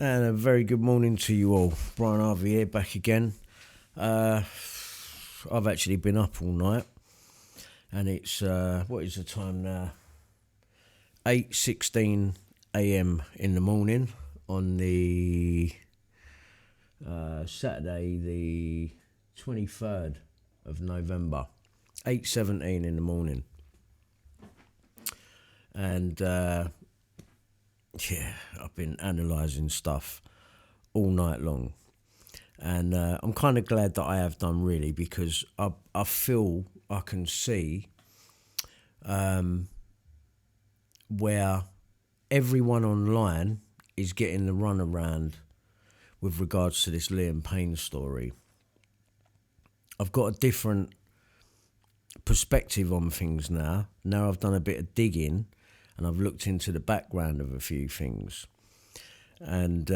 And a very good morning to you all. Brian Harvey here, back again. I've actually been up all night, and it's what is the time now? 8:16 a.m. in the morning on the Saturday, the 23rd of November. 8:17 in the morning, and yeah, I've been analysing stuff all night long, and I'm kind of glad that I have done, really, because I feel I can see where everyone online is getting the runaround with regards to this Liam Payne story. I've got a different perspective on things now. Now I've done a bit of digging and I've looked into the background of a few things. And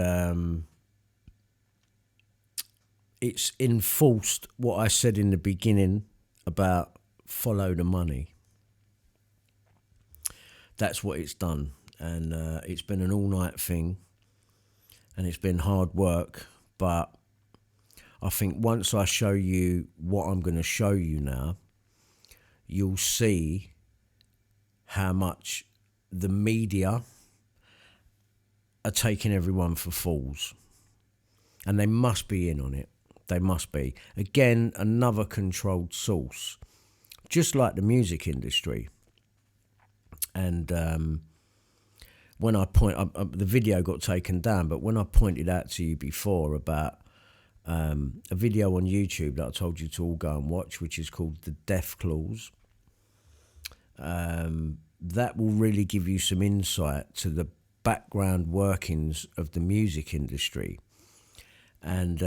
it's enforced what I said in the beginning about follow the money. That's what it's done. And it's been an all-night thing. And it's been hard work. But I think once I show you what I'm going to show you now, you'll see how much the media are taking everyone for fools. And they must be in on it. They must be. Again, another controlled source. Just like the music industry. And when I the video got taken down, but when I pointed out to you before about a video on YouTube that I told you to all go and watch, which is called The Death Clause, that will really give you some insight to the background workings of the music industry. And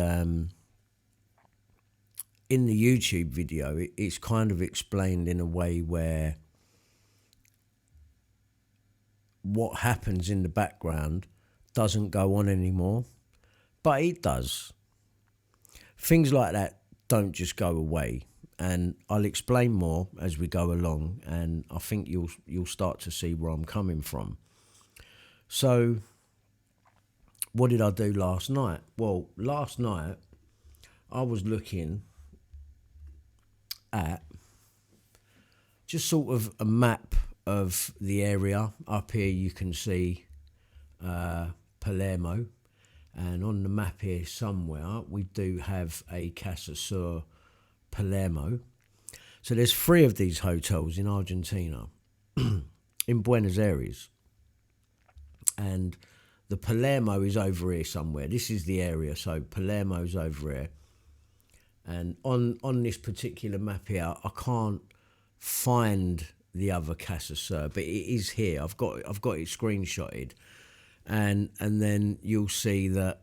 in the YouTube video, it's kind of explained in a way where what happens in the background doesn't go on anymore, but it does. Things like that don't just go away. And I'll explain more as we go along, and I think you'll start to see where I'm coming from. So, what did I do last night? Well, last night I was looking at just sort of a map of the area. Up here you can see Palermo, and on the map here somewhere we do have a CasaSur Palermo. So there's 3 of these hotels in Argentina, in Buenos Aires. And the Palermo is over here somewhere. This is the area, so Palermo's over here. And on this particular map here, I can't find the other CasaSur, but it is here. I've got it screenshotted. And then you'll see that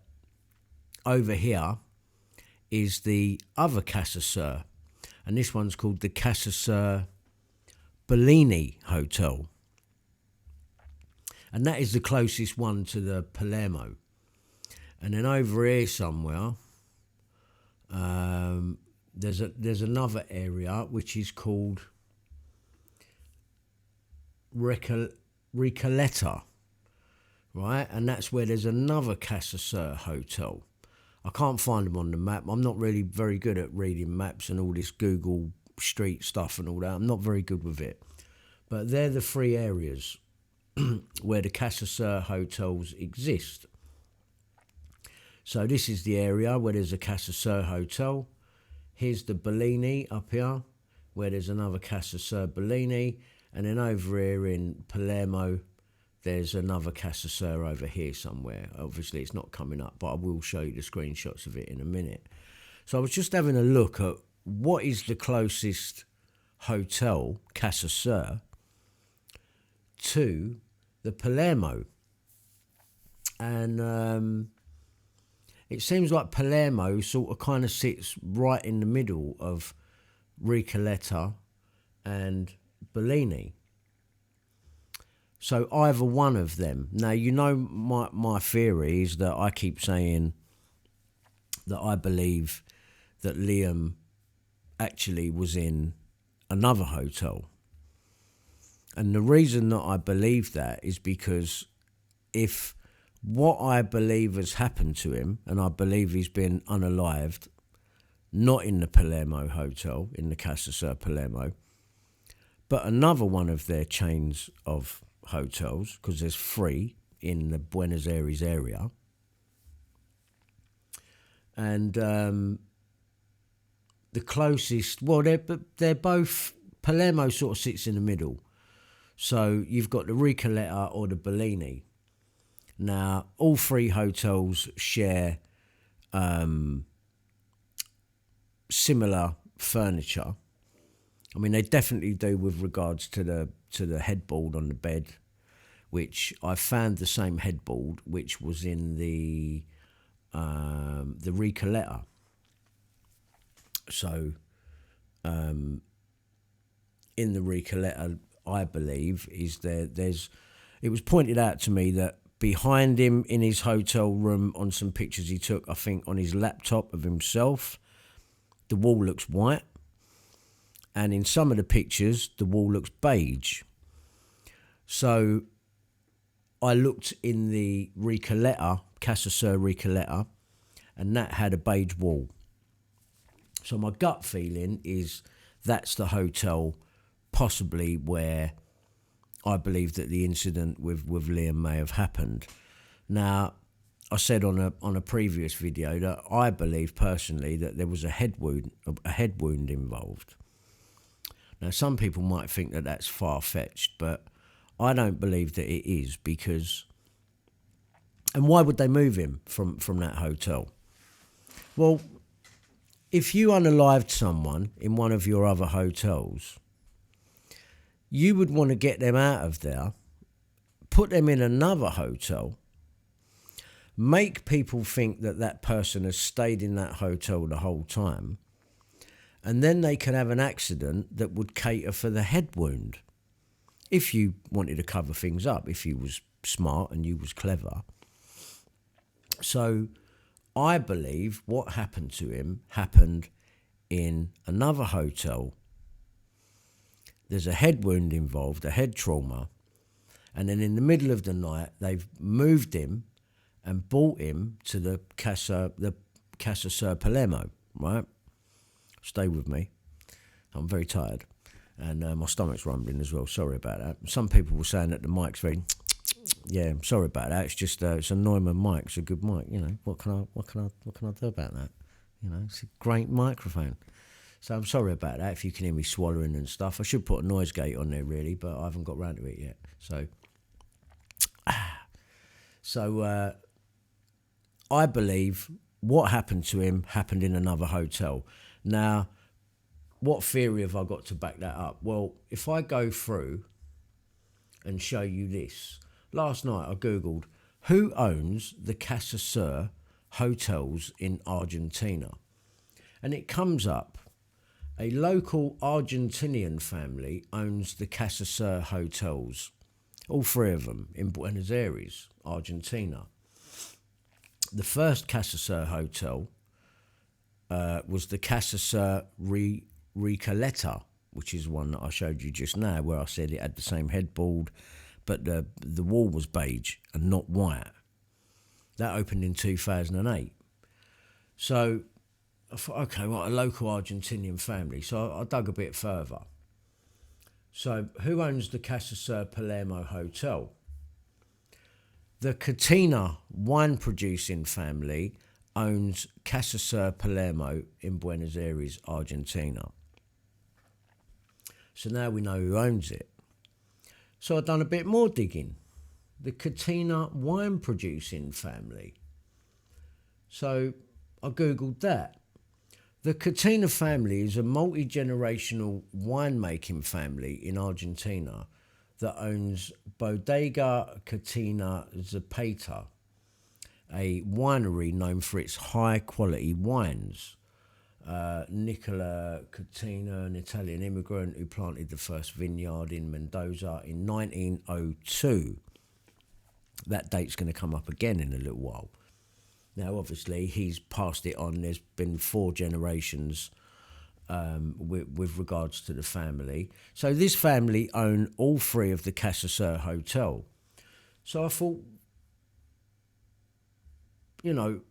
over here is the other CasaSur, and this one's called the CasaSur Bellini Hotel, and that is the closest one to the Palermo. And then over here somewhere, there's another area which is called Recoleta, right? And that's where there's another CasaSur hotel. I can't find them on the map. I'm not really very good at reading maps and all this Google Street stuff and all that. I'm not very good with it. But they're the 3 areas where the CasaSur hotels exist. So this is the area where there's a CasaSur hotel. Here's the Bellini up here, where there's another CasaSur Bellini. And then over here in Palermo, there's another CasaSur over here somewhere. Obviously, it's not coming up, but I will show you the screenshots of it in a minute. So I was just having a look at what is the closest hotel, CasaSur, to the Palermo. And it seems like Palermo sort of kind of sits right in the middle of Recoleta and Bellini. So either one of them. Now, you know, my theory is that I keep saying that I believe that Liam actually was in another hotel. And the reason that I believe that is because if What I believe has happened to him, and I believe he's been unalived, not in the Palermo Hotel, in the CasaSur Palermo, but another one of their chains of hotels, because there's 3 in the Buenos Aires area. And the closest, well, they're both, Palermo sort of sits in the middle. So you've got the Recoleta or the Bellini. Now, all 3 hotels share similar furniture. I mean, they definitely do with regards to the headboard on the bed, which I found the same headboard which was in the Recoleta. So, in the Recoleta, I believe, is there's. It was pointed out to me that behind him in his hotel room, on some pictures he took, I think on his laptop of himself, the wall looks white, and in some of the pictures the wall looks beige. So I looked in the Recoleta, CasaSur Recoleta, and that had a beige wall. So my gut feeling is that's the hotel possibly where I believe that the incident with Liam may have happened. Now, I said on a previous video that I believe personally that there was a head wound involved. Now, some people might think that that's far-fetched, but I don't believe that it is, because... And why would they move him from that hotel? Well, if you unalived someone in one of your other hotels, you would want to get them out of there, put them in another hotel, make people think that that person has stayed in that hotel the whole time, and then they could have an accident that would cater for the head wound. If you wanted to cover things up, if you was smart and you was clever. So I believe what happened to him happened in another hotel. There's a head wound involved, a head trauma, and then in the middle of the night they've moved him and brought him to the CasaSur Palermo, right? Stay with me. I'm very tired, and my stomach's rumbling as well. Sorry about that. Some people were saying that the mic's very... Yeah, I'm sorry about that. It's just it's a Neumann mic. It's a good mic. You know, what can I do about that? You know, it's a great microphone. So I'm sorry about that. If you can hear me swallowing and stuff, I should put a noise gate on there really, but I haven't got round to it yet. So I believe what happened to him happened in another hotel. Now, what theory have I got to back that up? Well, if I go through and show you this. Last night I Googled who owns the CasaSur hotels in Argentina. And it comes up, a local Argentinian family owns the CasaSur hotels, all 3 of them in Buenos Aires, Argentina. The first CasaSur hotel was the CasaSur Recoleta, which is one that I showed you just now, where I said it had the same headboard, but the wall was beige and not white. That opened in 2008. So I thought, okay, well, a local Argentinian family. So I dug a bit further. So who owns the CasaSur Palermo Hotel? The Catina wine-producing family owns CasaSur Palermo in Buenos Aires, Argentina. So now we know who owns it. So I've done a bit more digging. The Catina wine-producing family. So I Googled that. The Catina family is a multi-generational winemaking family in Argentina that owns Bodega Catina Zapata, a winery known for its high-quality wines. Nicola Catina, an Italian immigrant who planted the first vineyard in Mendoza in 1902. That date's going to come up again in a little while. Now, obviously, he's passed it on. There's been 4 generations with regards to the family. So this family own all 3 of the CasaSur Hotel. So I thought, you know,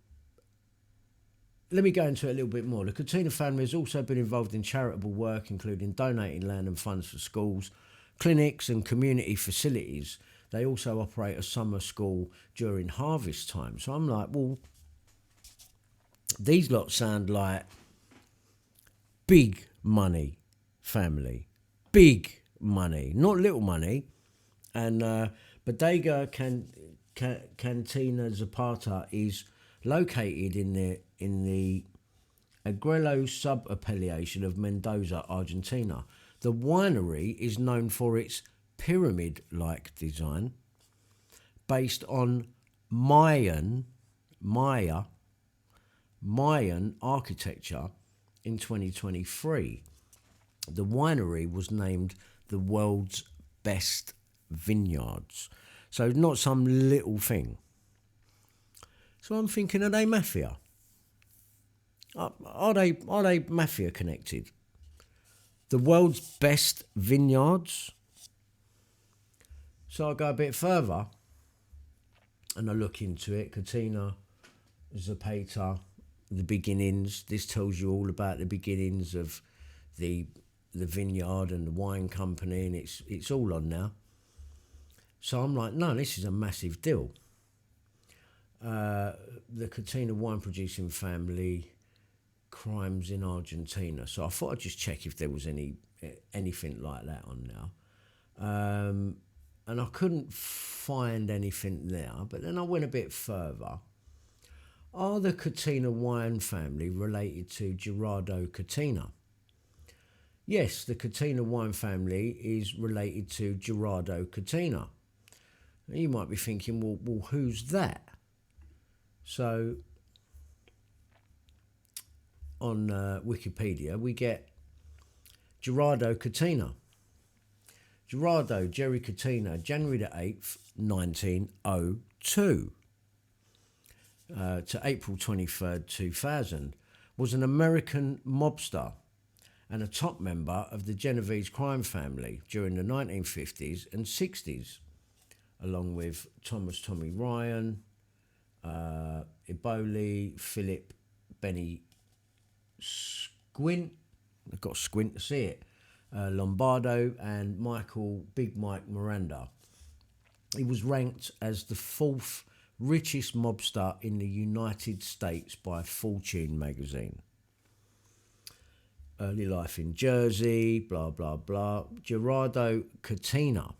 let me go into it a little bit more. The Catena family has also been involved in charitable work, including donating land and funds for schools, clinics and community facilities. They also operate a summer school during harvest time. So I'm like, well, these lot sound like big money family. Big money, not little money. And Bodega Cantina Zapata is located in the Agrello sub-appellation of Mendoza, Argentina. The winery is known for its pyramid-like design based on Mayan architecture. In 2023, the winery was named the world's best vineyards. So not some little thing. So I'm thinking, are they mafia? Are they mafia connected? The world's best vineyards? So I go a bit further and I look into it. Catena Zapata, the beginnings. This tells you all about the beginnings of the vineyard and the wine company, and it's all on now. So I'm like, no, this is a massive deal. The Catena wine producing family, crimes in Argentina. So I thought I'd just check if there was anything like that on now. And I couldn't find anything there, but then I went a bit further. Are the Catena wine family related to Gerardo Catena? Yes, the Catena wine family is related to Gerardo Catena. Now you might be thinking, well, who's that? So on Wikipedia, we get Gerardo Catena. Gerardo Jerry Catena, January the 8th, 1902 to April 23rd, 2000, was an American mobster and a top member of the Genovese crime family during the 1950s and 60s, along with Thomas Tommy Ryan, Eboli, Philip Benny Squint, I've got to squint to see it, Lombardo, and Michael Big Mike Miranda. He was ranked as the fourth richest mobster in the United States by Fortune magazine. Early life in Jersey, blah, blah, blah. Gerardo Catena,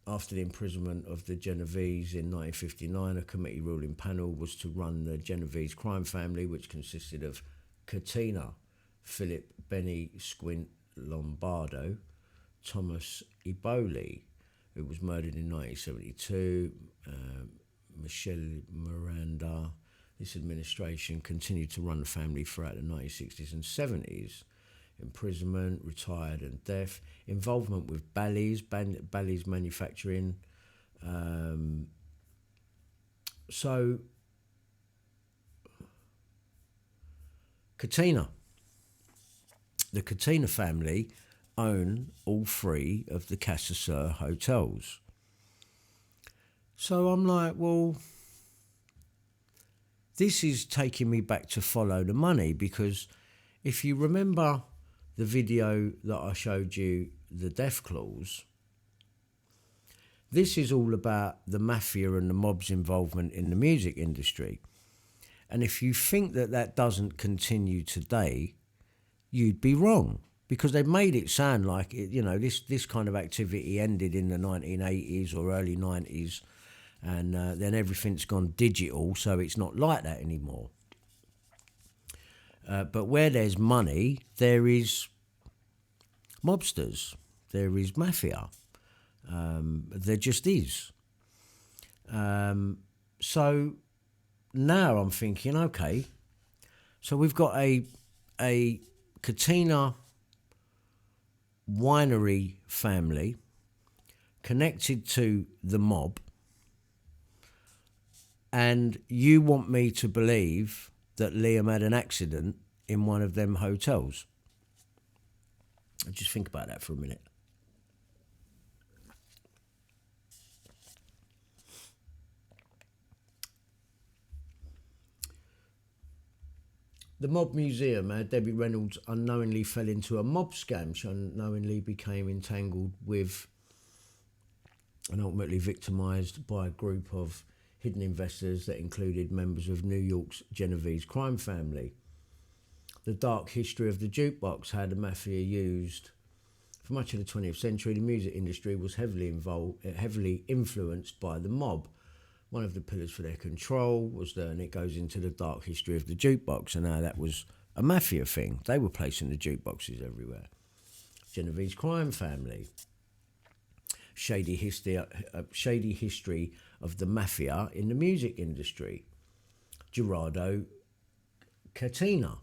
after the imprisonment of the Genovese in 1959, a committee ruling panel was to run the Genovese crime family, which consisted of Catena, Philip Benny Squint Lombardo, Thomas Eboli, who was murdered in 1972, Michelle Miranda. This administration continued to run the family throughout the 1960s and 70s. Imprisonment, retired and death, involvement with Bally's manufacturing. So, Catena. The Catena family own all three of the CasaSur hotels. So I'm like, well, this is taking me back to follow the money, because if you remember the video that I showed you, the death clause, this is all about the mafia and the mob's involvement in the music industry. And if you think that that doesn't continue today, you'd be wrong, because they've made it sound like it, you know, this kind of activity ended in the 1980s or early 90s, and then everything's gone digital, so it's not like that anymore. But where there's money, there is mobsters, there is mafia. There just is. So now I'm thinking, okay, so we've got a Catena winery family connected to the mob, and you want me to believe that Liam had an accident in one of them hotels. Just think about that for a minute. The Mob Museum, how Debbie Reynolds unknowingly fell into a mob scam. She unknowingly became entangled with and ultimately victimised by a group of hidden investors that included members of New York's Genovese crime family. The dark history of the jukebox, how the mafia used for much of the 20th century. The music industry was heavily influenced by the mob. One of the pillars for their control was and it goes into the dark history of the jukebox and how that was a mafia thing. They were placing the jukeboxes everywhere. Genovese crime family. Shady history of the mafia in the music industry. Gerardo Catena,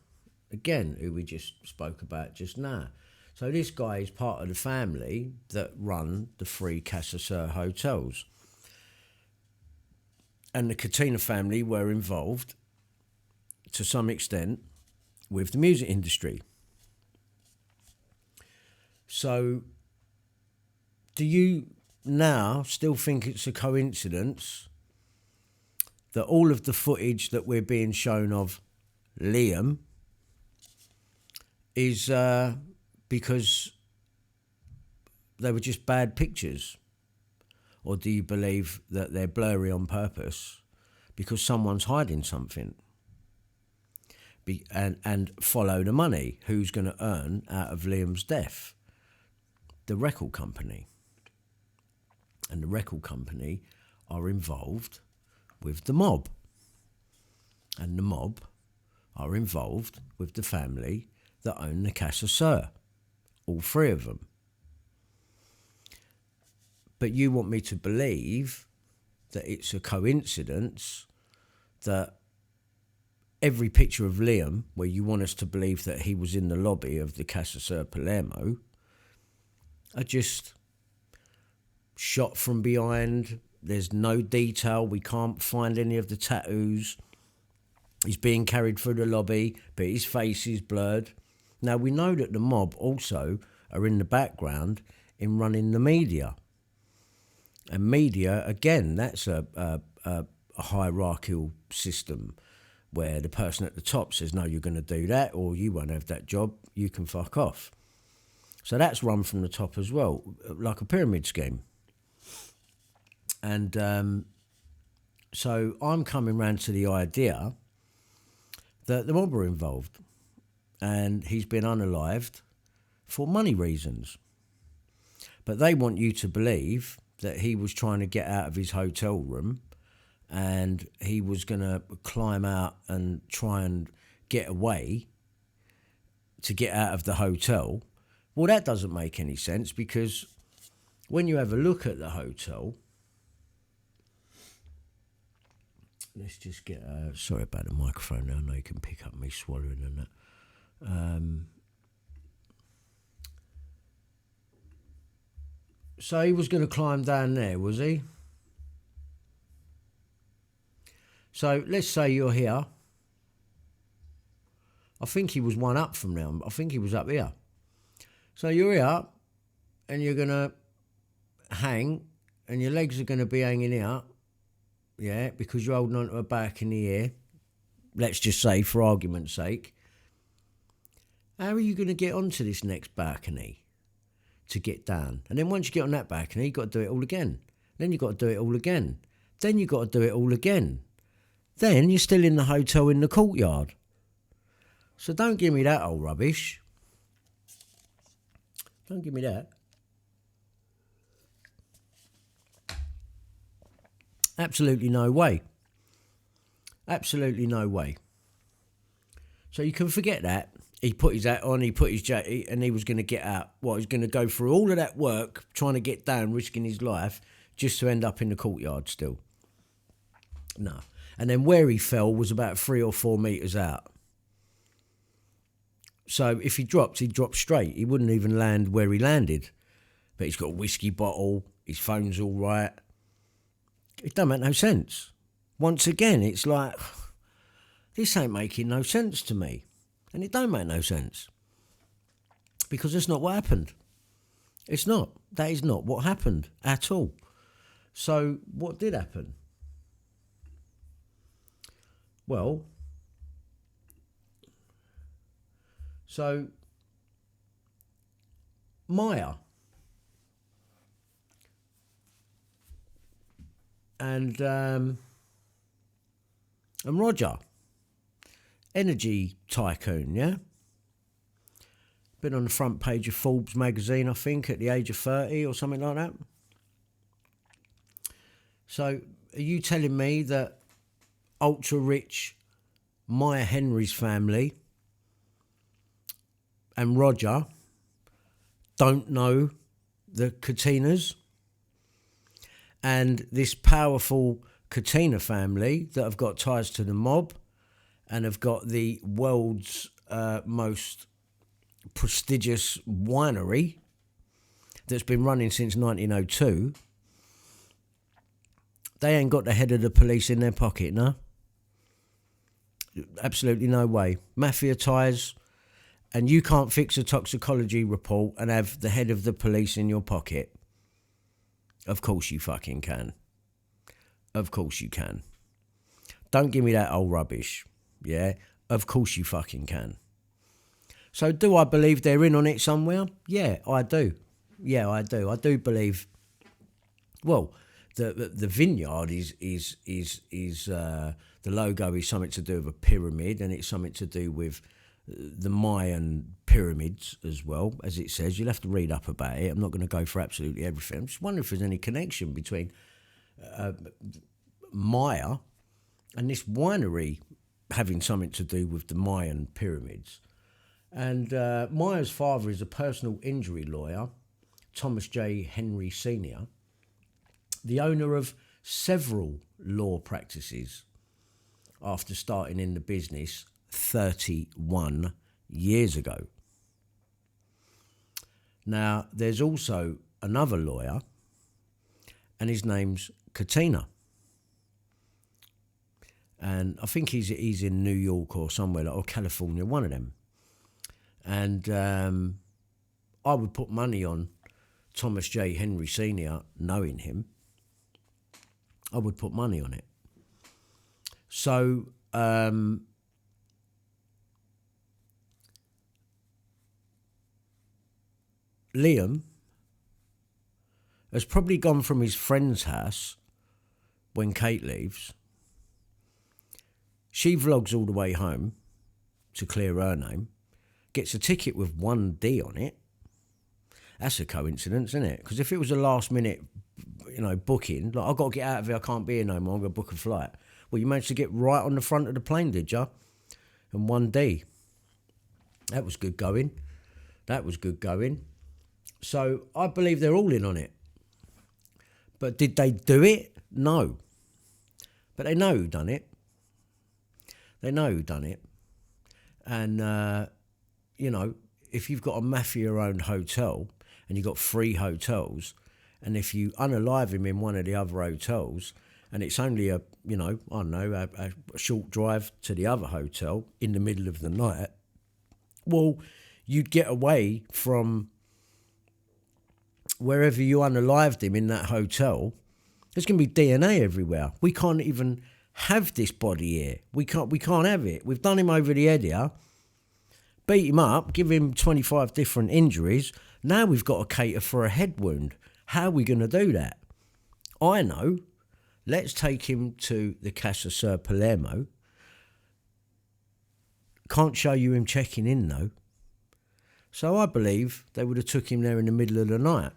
again, who we just spoke about just now. So this guy is part of the family that run the 3 CasaSur hotels. And the Catena family were involved, to some extent, with the music industry. So, do you now still think it's a coincidence that all of the footage that we're being shown of Liam is because they were just bad pictures? Or do you believe that they're blurry on purpose because someone's hiding something? And follow the money. Who's going to earn out of Liam's death? The record company. And the record company are involved with the mob. And the mob are involved with the family that own the CasaSur. All 3 of them. But you want me to believe that it's a coincidence that every picture of Liam, where you want us to believe that he was in the lobby of the CasaSur Palermo, are just shot from behind. There's no detail. We can't find any of the tattoos. He's being carried through the lobby, but his face is blurred. Now, we know that the mob also are in the background in running the media. And media, again, that's a hierarchical system where the person at the top says, no, you're going to do that, or you won't have that job, you can fuck off. So that's run from the top as well, like a pyramid scheme. And so I'm coming round to the idea that the mob are involved and he's been unalived for money reasons. But they want you to believe that he was trying to get out of his hotel room and he was going to climb out and try and get away to get out of the hotel. Well, that doesn't make any sense, because when you have a look at the hotel, let's just get... sorry about the microphone now. I know you can pick up me swallowing and that. So he was going to climb down there, was he? So let's say you're here. I think he was one up from now. I think he was up here. So you're here and you're going to hang and your legs are going to be hanging out. Yeah, because you're holding onto a back in the air. Let's just say, for argument's sake. How are you going to get onto this next balcony to get down? And then once you get on that balcony, you've got to do it all again. Then you've got to do it all again. Then you've got to do it all again. Then you're still in the hotel in the courtyard. So don't give me that old rubbish. Don't give me that. Absolutely no way. Absolutely no way. So you can forget that. He put his hat on, he put his jacket, and he was going to get out. What, he's going to go through all of that work, trying to get down, risking his life, just to end up in the courtyard still. No. And then where he fell was about 3 or 4 metres out. So if he dropped, he'd drop straight. He wouldn't even land where he landed. But he's got a whiskey bottle, his phone's all right. It don't make no sense. Once again, it's like, this ain't making no sense to me. And it don't make no sense. Because that's not what happened. It's not. That is not what happened at all. So what did happen? Well, So, Maya and Roger, energy tycoon, yeah? Been on the front page of Forbes magazine, I think, at the age of 30 or something like that. So, are you telling me that ultra-rich Maya Henry's family and Roger don't know the Katinas? And this powerful Katina family that have got ties to the mob and have got the world's most prestigious winery that's been running since 1902, they ain't got the head of the police in their pocket, no? Absolutely no way. Mafia ties, and you can't fix a toxicology report and have the head of the police in your pocket. Of course you fucking can. Of course you can. Don't give me that old rubbish, yeah? Of course you fucking can. So do I believe they're in on it somewhere? Yeah, I do. Yeah, I do. I do believe. Well, the vineyard is the logo is something to do with a pyramid, and it's something to do with the Mayan pyramids as well, as it says. You'll have to read up about it. I'm not going to go for absolutely everything. I'm just wondering if there's any connection between Maya and this winery having something to do with the Mayan pyramids. And Maya's father is a personal injury lawyer, Thomas J. Henry Sr., the owner of several law practices after starting in the business 31 years ago. Now, there's also another lawyer, and his name's Katina. And I think he's in New York or somewhere, or California, one of them. And I would put money on Thomas J. Henry Sr., knowing him. I would put money on it. So, Liam has probably gone from his friend's house when Kate leaves. She vlogs all the way home to clear her name, gets a ticket with 1D on it. That's a coincidence, isn't it? Because if it was a last minute, booking, like, I've got to get out of here, I can't be here no more, I'm going to book a flight. Well, you managed to get right on the front of the plane, did you? And 1D. That was good going. That was good going. So I believe they're all in on it. But did they do it? No. But they know who done it. They know who done it. And, if you've got a mafia-owned hotel and you've got 3 hotels, and if you unalive him in one of the other hotels, and it's only a short drive to the other hotel in the middle of the night, well, you'd get away from wherever you unalived him in that hotel. There's going to be DNA everywhere. We can't even have this body here. We can't have it. We've done him over the head here, beat him up, give him 25 different injuries. Now we've got to cater for a head wound. How are we going to do that? I know. Let's take him to the CasaSur Palermo. Can't show you him checking in, though. So I believe they would have took him there in the middle of the night.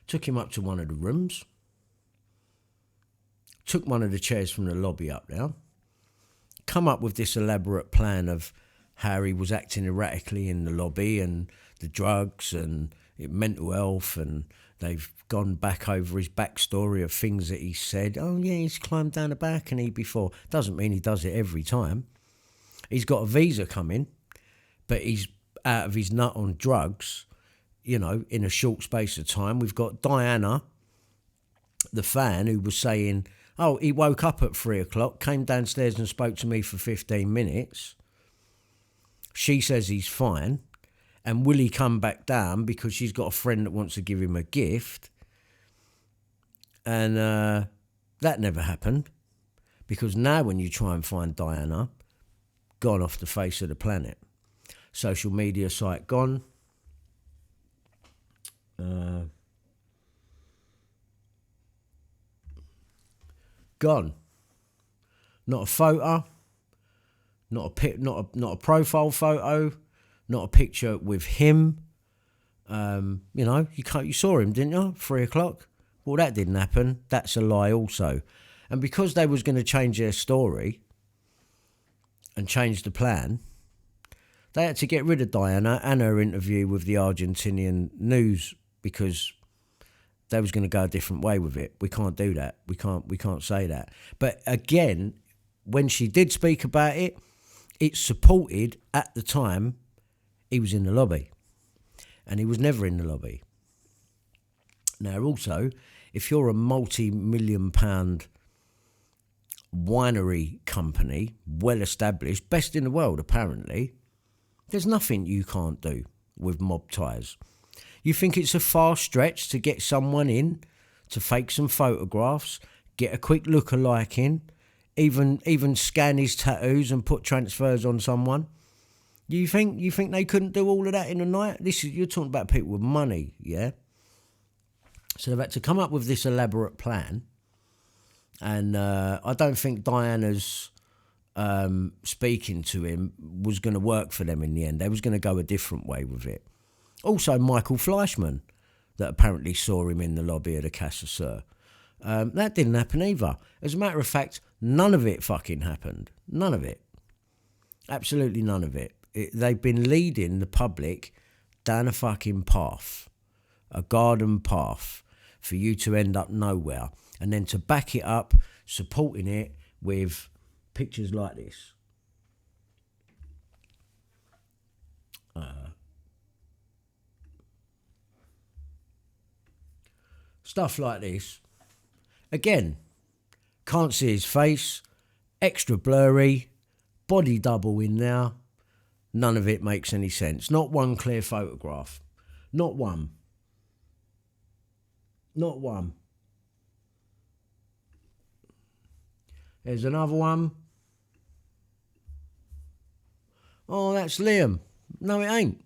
Took him up to one of the rooms. Took one of the chairs from the lobby up there. Come up with this elaborate plan of how he was acting erratically in the lobby, and the drugs and mental health, and they've gone back over his backstory of things that he said. Oh yeah, he's climbed down a balcony before. Doesn't mean he does it every time. He's got a visa coming, but he's out of his nut on drugs, in a short space of time. We've got Diana, the fan, who was saying, oh, he woke up at 3 o'clock, came downstairs and spoke to me for 15 minutes. She says he's fine. And will he come back down because she's got a friend that wants to give him a gift? And that never happened, because now when you try and find Diana, gone off the face of the planet. social media site gone. Gone. Not a photo. Not a profile photo. Not a picture with him. You saw him, didn't you? 3 o'clock. Well, that didn't happen. That's a lie also. And because they was going to change their story and change the plan, they had to get rid of Diana and her interview with the Argentinian news because they was going to go a different way with it. We can't do that. We can't say that. But again, when she did speak about it, it's supported at the time he was in the lobby. And he was never in the lobby. Now, also, if you're a multi-million-pound winery company, well-established, best in the world, apparently, there's nothing you can't do with mob ties. You think it's a far stretch to get someone in, to fake some photographs, get a quick look-alike in, even scan his tattoos and put transfers on someone? You think they couldn't do all of that in a night? You're talking about people with money, yeah? So they've had to come up with this elaborate plan, and I don't think Diana's speaking to him was going to work for them in the end. They was going to go a different way with it. Also, Michael Fleischman, that apparently saw him in the lobby of the CasaSur. That didn't happen either. As a matter of fact, none of it fucking happened. None of it. Absolutely none of it. They've been leading the public down a fucking path, a garden path, for you to end up nowhere, and then to back it up, supporting it with pictures like this. Stuff like this. Again, can't see his face, extra blurry, body double in there. None of it makes any sense. Not one clear photograph. Not one. Not one. There's another one. Oh, that's Liam. No, it ain't.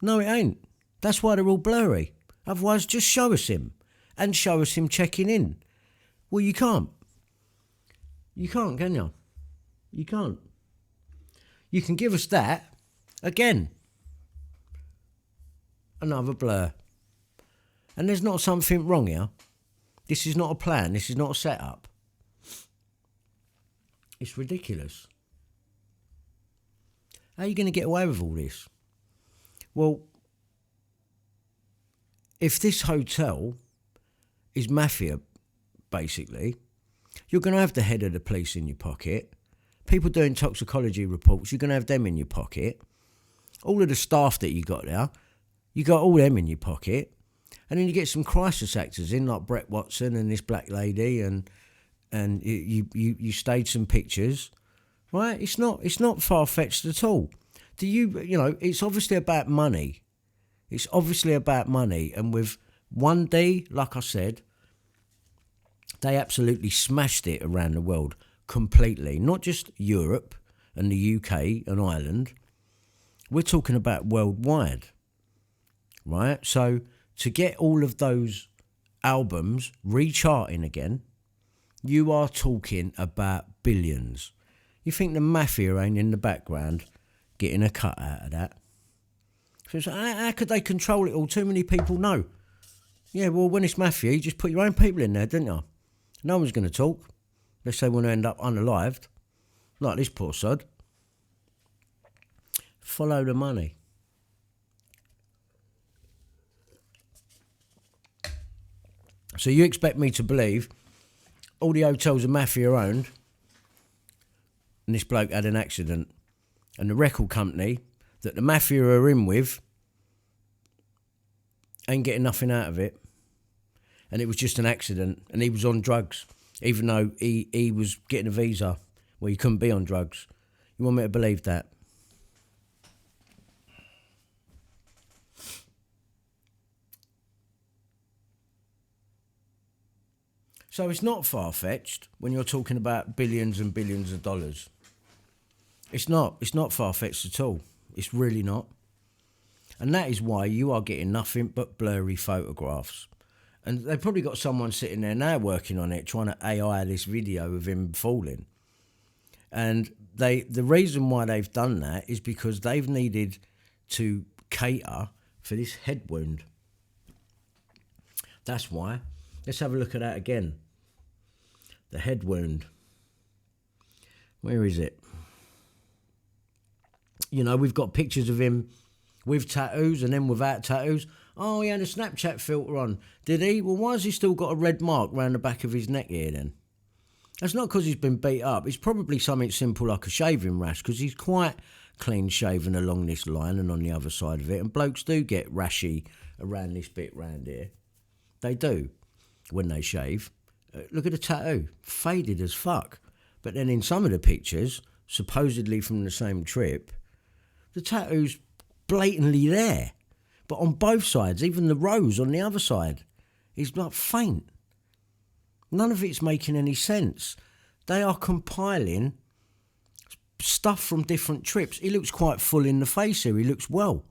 No, it ain't. That's why they're all blurry. Otherwise, just show us him. And show us him checking in. Well, you can't. You can't, can you? You can't. You can give us that. Again. Another blur. And there's not something wrong here. This is not a plan. This is not a setup. It's ridiculous. How are you going to get away with all this? Well, if this hotel is mafia, basically, you're going to have the head of the police in your pocket. People doing toxicology reports, you're going to have them in your pocket. All of the staff that you got there, you got all them in your pocket. And then you get some crisis actors in, like Brett Watson and this black lady, and you stage some pictures, right? It's not far-fetched at all. It's obviously about money. It's obviously about money. And with 1D, like I said, they absolutely smashed it around the world completely. Not just Europe and the UK and Ireland. We're talking about worldwide, right? So to get all of those albums recharting again, you are talking about billions. You think the mafia ain't in the background getting a cut out of that? So how could they control it all? Too many people know. Yeah, well, when it's mafia, you just put your own people in there, didn't you? No one's going to talk. Unless they want to end up unalived. Like this poor sod. Follow the money. So you expect me to believe all the hotels are mafia owned and this bloke had an accident and the record company that the mafia are in with ain't getting nothing out of it, and it was just an accident and he was on drugs even though he was getting a visa where he couldn't be on drugs? You want me to believe that? So it's not far-fetched when you're talking about billions and billions of dollars. It's not. It's not far-fetched at all. It's really not. And that is why you are getting nothing but blurry photographs. And they've probably got someone sitting there now working on it, trying to AI this video of him falling. And the reason why they've done that is because they've needed to cater for this head wound. That's why. Let's have a look at that again. The head wound. Where is it? You know, we've got pictures of him with tattoos and then without tattoos. Oh, he had a Snapchat filter on. Did he? Well, why has he still got a red mark round the back of his neck here then? That's not because he's been beat up. It's probably something simple like a shaving rash, because he's quite clean shaven along this line and on the other side of it. And blokes do get rashy around this bit round here. They do when they shave. Look at the tattoo. Faded as fuck. But then in some of the pictures, supposedly from the same trip, the tattoo's blatantly there. But on both sides, even the rose on the other side, is not faint. None of it's making any sense. They are compiling stuff from different trips. He looks quite full in the face here. He looks well.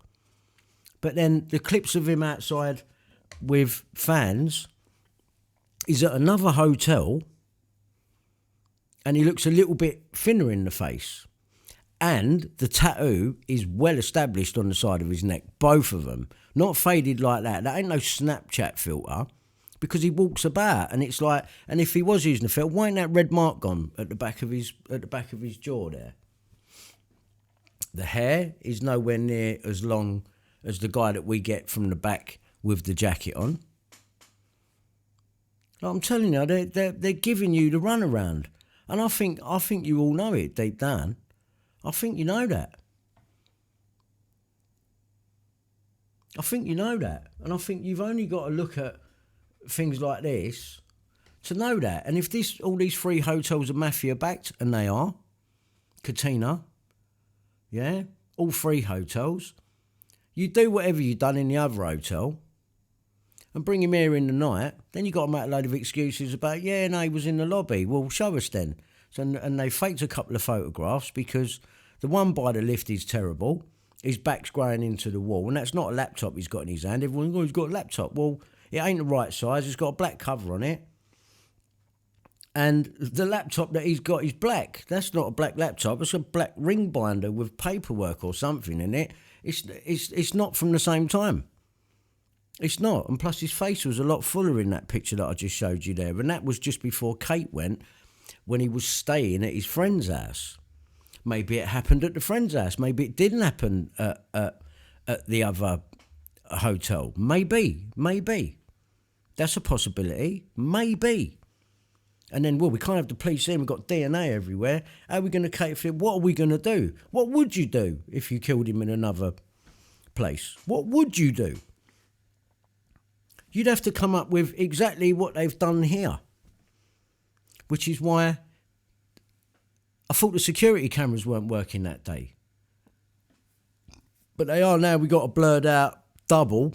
But then the clips of him outside with fans is at another hotel, and he looks a little bit thinner in the face. And the tattoo is well established on the side of his neck, both of them. Not faded like that. That ain't no Snapchat filter, because he walks about, and it's like, and if he was using a filter, why ain't that red mark gone at the back of his jaw there? The hair is nowhere near as long as the guy that we get from the back with the jacket on. Like I'm telling you, they're giving you the runaround, and I think you all know it deep down. I think you know that. And I think you've only got to look at things like this to know that. And if all these three hotels are mafia backed, and they are, Katina, yeah, all three hotels, you do whatever you've done in the other hotel and bring him here in the night, then you got to make a load of excuses about, yeah, no, he was in the lobby. Well, show us then. So, and they faked a couple of photographs, because the one by the lift is terrible. His back's growing into the wall, and that's not a laptop he's got in his hand. Everyone's he's got a laptop. Well, it ain't the right size. It's got a black cover on it. And the laptop that he's got is black. That's not a black laptop. It's a black ring binder with paperwork or something in it. It's not from the same time. It's not. And plus his face was a lot fuller in that picture that I just showed you there. And that was just before Kate went, when he was staying at his friend's house. Maybe it happened at the friend's house. Maybe it didn't happen at the other hotel. Maybe. That's a possibility. Maybe. And then, well, we can't have the police in. We've got DNA everywhere. How are we going to cater for it? What are we going to do? What would you do if you killed him in another place? What would you do? You'd have to come up with exactly what they've done here. Which is why I thought the security cameras weren't working that day. But they are now. We got a blurred out double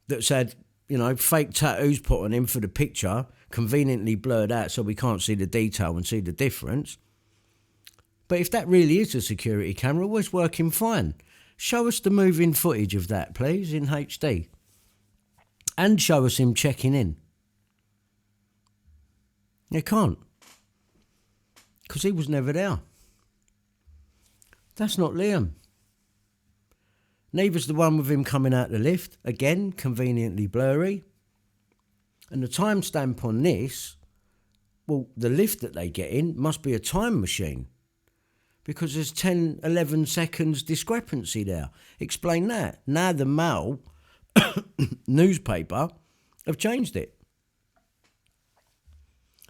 that's had, fake tattoos put on him for the picture, conveniently blurred out so we can't see the detail and see the difference. But if that really is a security camera, well, it's working fine. Show us the moving footage of that, please, in HD. And show us him checking in. You can't. Because he was never there. That's not Liam. Neither's the one with him coming out the lift. Again, conveniently blurry. And the timestamp on this, well, the lift that they get in must be a time machine. Because there's 10, 11 seconds discrepancy there. Explain that. Now the Mail newspaper have changed it.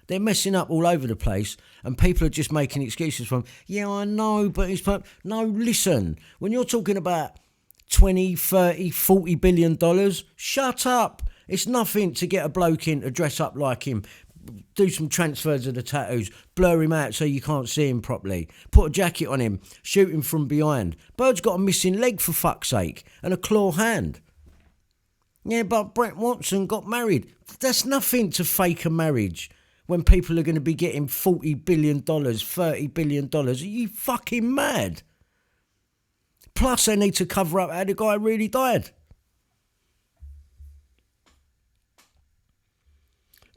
They're messing up all over the place, and people are just making excuses from, yeah, I know, but it's... No, listen, when you're talking about 20, 30, 40 billion dollars, shut up. It's nothing to get a bloke in to dress up like him, do some transfers of the tattoos, blur him out so you can't see him properly, put a jacket on him, shoot him from behind. Bird's got a missing leg, for fuck's sake, and a claw hand. Yeah, but Brett Watson got married. That's nothing to fake a marriage. when people are going to be getting $40 billion, $30 billion. Are you fucking mad? Plus, they need to cover up how the guy really died.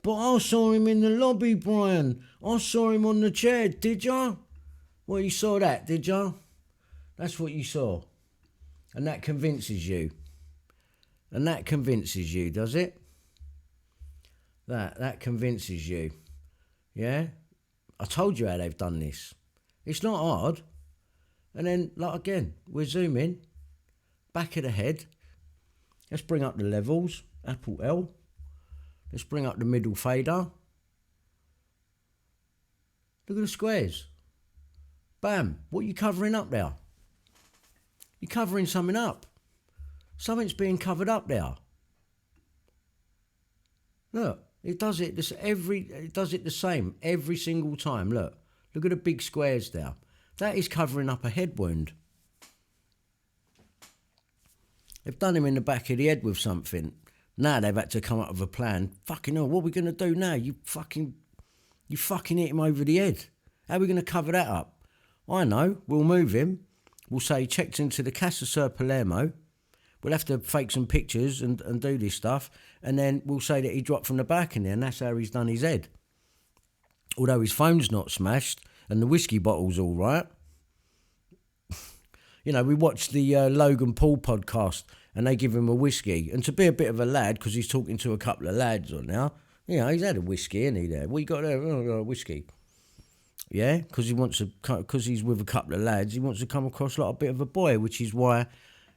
But I saw him in the lobby, Brian. I saw him on the chair. Did ya? Well, you saw that, did ya? That's what you saw. And that convinces you. And that convinces you, does it? That convinces you. Yeah? I told you how they've done this. It's not hard. And then, like again, we're zooming. Back of the head. Let's bring up the levels. Apple L. Let's bring up the middle fader. Look at the squares. Bam. What are you covering up there? You're covering something up. Something's being covered up there. Look, it does it the same every single time. Look at the big squares there. That is covering up a head wound. They've done him in the back of the head with something. Now they've had to come up with a plan. Fucking hell, what are we going to do now? You fucking hit him over the head. How are we going to cover that up? I know, we'll move him. We'll say he checked into the CasaSur Palermo. We'll have to fake some pictures and do this stuff. And then we'll say that he dropped from the balcony and that's how he's done his head. Although his phone's not smashed and the whiskey bottle's all right. You know, we watched the Logan Paul podcast and they give him a whiskey. And to be a bit of a lad, because he's talking to a couple of lads on now, you know, he's had a whiskey, isn't he, there? What you got there? Oh, a whiskey. Yeah, because he's with a couple of lads, he wants to come across like a bit of a boy, which is why,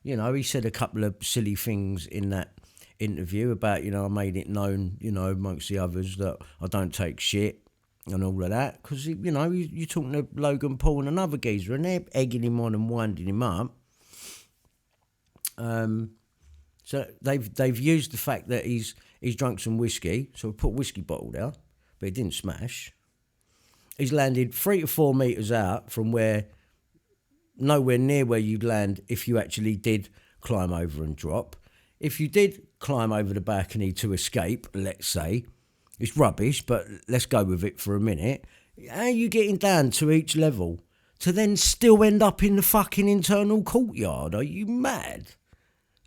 you know, he said a couple of silly things in that interview about, you know, I made it known, you know, amongst the others that I don't take shit and all of that. Because, you know, you're talking to Logan Paul and another geezer and they're egging him on and winding him up. So they've used the fact that he's drunk some whiskey, so we put a whiskey bottle there, but it didn't smash. He's landed 3 to 4 metres out from nowhere near where you'd land if you actually did climb over and drop. If you did climb over the balcony to escape, let's say, it's rubbish, but let's go with it for a minute. How are you getting down to each level to then still end up in the fucking internal courtyard? Are you mad?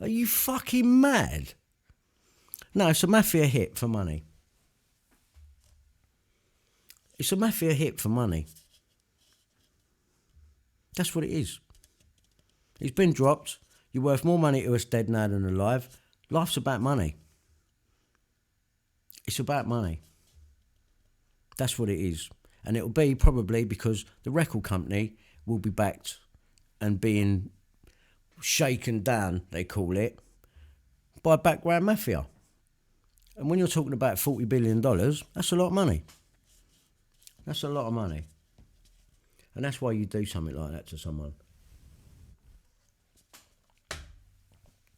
Are you fucking mad? No, it's a mafia hit for money. It's a mafia hit for money. That's what it is. He's been dropped. You're worth more money to us dead now than alive. Life's about money. It's about money. That's what it is. And it'll be probably because the record company will be backed and being shaken down, they call it, by background mafia. And when you're talking about $40 billion, that's a lot of money. That's a lot of money. And that's why you do something like that to someone.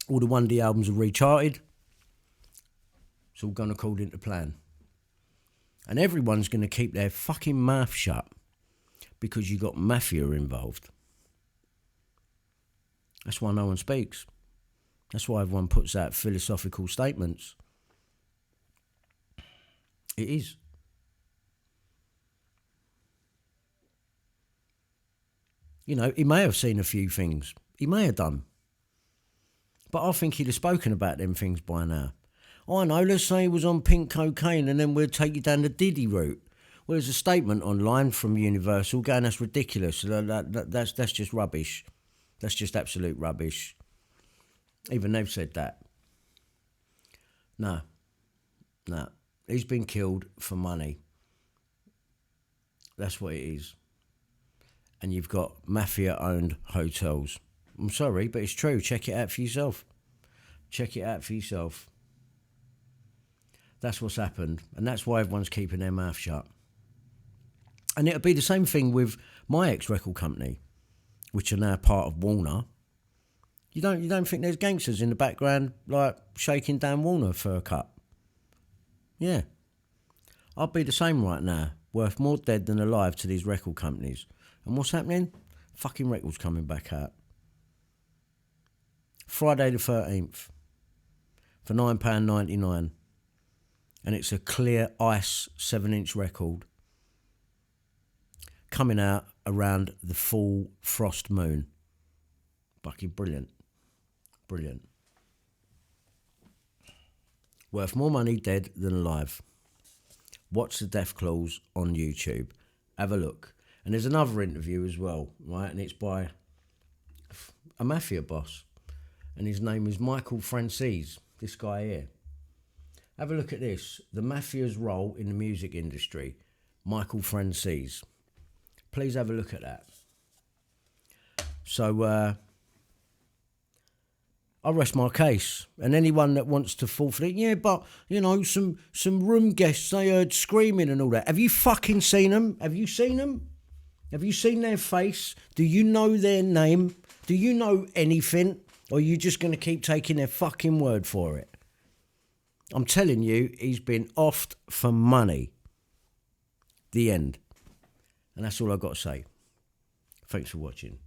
All the 1D albums are recharted. It's all gone according to plan. And everyone's going to keep their fucking mouth shut because you got mafia involved. That's why no one speaks. That's why everyone puts out philosophical statements. It is. You know, he may have seen a few things. He may have done. But I think he'd have spoken about them things by now. I know, let's say he was on pink cocaine and then we'll take you down the Diddy route. Well, there's a statement online from Universal going, that's ridiculous. That's just rubbish. That's just absolute rubbish. Even they've said that. No. He's been killed for money. That's what it is. And you've got mafia-owned hotels. I'm sorry, but it's true. Check it out for yourself. Check it out for yourself. That's what's happened. And that's why everyone's keeping their mouth shut. And it'll be the same thing with my ex-record company, which are now part of Warner. You don't think there's gangsters in the background, like, shaking down Warner for a cut? Yeah. I'd be the same right now, worth more dead than alive to these record companies. And what's happening? Fucking records coming back out. Friday the 13th for £9.99. and it's a clear ice 7-inch record coming out around the full frost moon. Fucking brilliant. Brilliant. Worth more money dead than alive. Watch the Death Claws on YouTube. Have a look. And there's another interview as well, right? And it's by a mafia boss. And his name is Michael Franzese, this guy here. Have a look at this. The mafia's role in the music industry. Michael Franzese. Please have a look at that. So, I rest my case. And anyone that wants to fall for it, yeah, but, you know, some room guests, they heard screaming and all that. Have you fucking seen them? Have you seen them? Have you seen their face? Do you know their name? Do you know anything? Or are you just going to keep taking their fucking word for it? I'm telling you, he's been offed for money. The end. And that's all I've got to say. Thanks for watching.